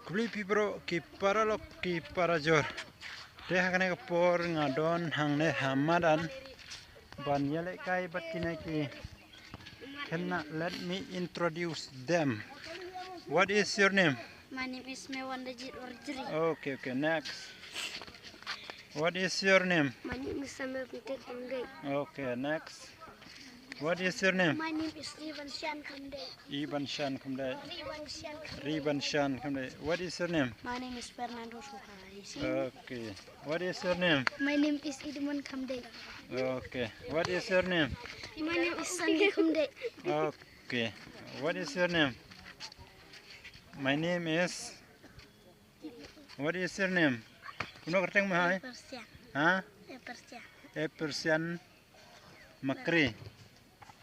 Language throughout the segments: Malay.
Kuli pibro ki paralok ki parajor. Deh hakane kapor ngadon hangne hamadan. Ban yale kai batkine ki. Cannot let me introduce them. What is your name? My name is Mewandajit Warjri. Okay, next. What is your name? My name is Samuel Pitek Kamde. Okay, next. What is your name? My name is Ivan Shan Kamde. Iban Shan Kamde. Ivan Shan Kamde. Riban Shan Kamde. What is your name? My name is Fernando Suhaisi. Okay. What is your name? My name is Idman Kamde. Okay. What is your name? My name is Sandy Kamde. Okay. What is your name? My name is. What is your name? Kuno kerteng mahai? Persian. Hah? Persian. Persian Makri.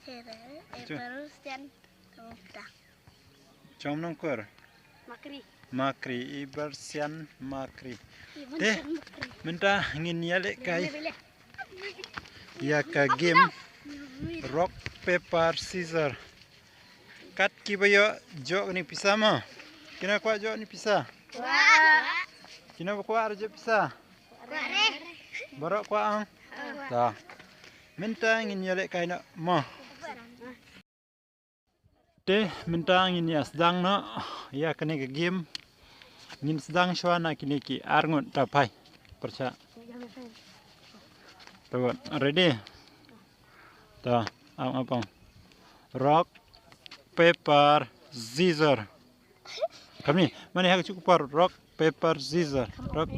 Persian. Kamda. Jom nongkur. Makri. Makri. Persian Makri. Ivan Deh, Shan Makri. minta ngin yale kai. Ya ka game rock paper scissors. Kat ki bayo jo ni pisah mo. Kina kwa jo ni pisah. Kina kwa arjo pisah. Barok kwa ang. Ta. Minta ngin yale kai na mo. Te minta ngin ya sedang no ya kene ke game ngin sedang shwana kini ki arngut tapai. Perca. Tuh, ready? Tuh, apa? Rock, paper, scissors. Kami, mana yang cukup par? Rock, paper, scissors. Rock,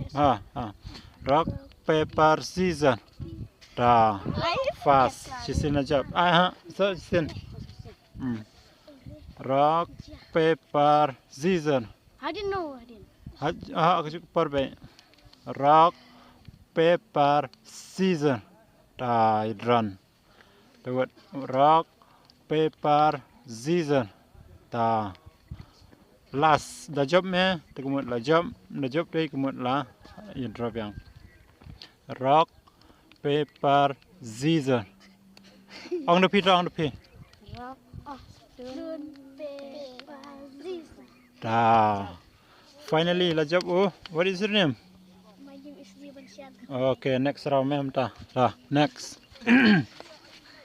Rock, paper, scissors. Dah, fast. Sisin aja. So sisin. Rock, paper, scissors. I didn't know. Aku cukup par be. Rock, paper, scissors. Dah, run. Tuh, rock, paper, scissors. Dah. Last, dah job me, kemudian dah job deh kemudian lah, yang drop yang. Rock, paper, scissors. On the pit. Rock, stone, paper, scissors. Dah. Finally, lah job. What is your name? My name is Ivan Shan. Okay, next round mem dah. Dah, next.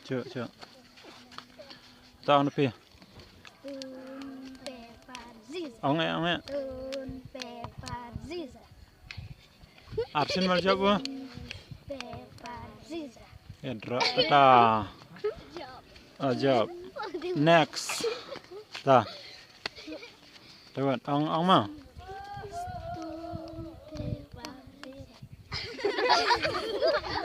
Cuk. Tak on the pit. Stone, paper, scissors. Onge. Stone, paper, scissors. Absen mal job. Paper, scissors. Ya drop. Dah. Job. Next. Dah. Tuh, ong mah. Stone, paper,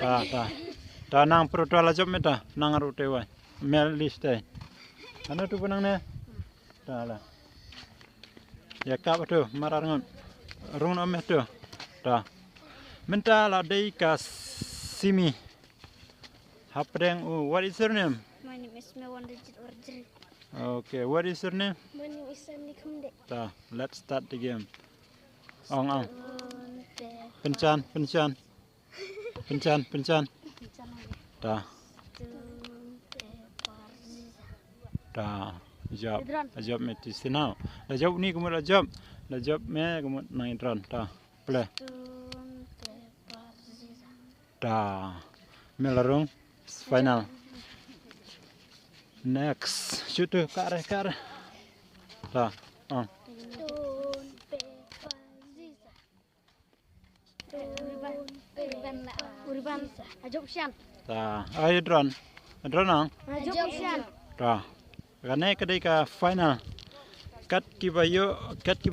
scissors. Dah nang perut lah job meta, nang rute wai. Mel list deh. Anu tu penang ne? Dah lah. Ya kap tu, marah ngon. Rung ameh tu. Dah. Minta lah dei ka simi. Hapreng. What is your name? My name is Mewandajit Warjri. Okay, what is your name? My name is Sandy Kamde. Dah, let's start the game. Ong. Stone, Pencan. Dah. Dah. Job meti sinau. Dah job ni kemudian job. Dah job me kemudian nang run. Dah. Play. Stone, paper, scissors. Dah. Melarung. Final. Next. Shoot tu ke arah. Dah. Stone, paper, scissors. Uriban. Ajok Shan. Dah. Ayo run. Run nang. Ajok Shan. Dah. Karena kedai ka final. Kat ki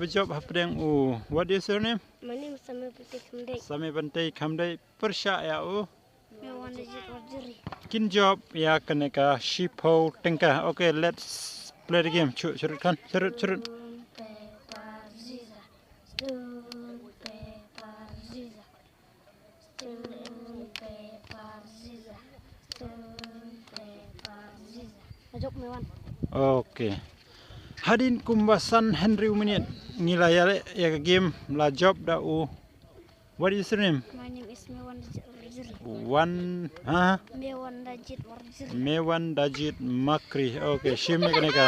job hapreng. What is your name? My name is Samuel Pitek Kamde. Sami bantai kamdai persya ya. Mewandajit Warjri. Kin job ya kena ka shipo tengka. Okay, let's play the game. Curut kan. Curut. Stone, paper, scissors. Stone, paper, scissors. Stone, paper, scissors. Stone, paper, scissors. Ajok Mewan. Okay. Hadin kumbasan Henry Uminit ngilayale ya game la job da What is your name? My name is Mewandajit Warjri. Mewandajit Warjri. Mewandajit Makri. Okay, shim kena ka.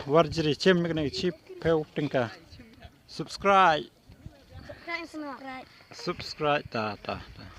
Warjri chim kena chip peu tengka. Subscribe. Subscribe semua. Subscribe. Ta ta ta.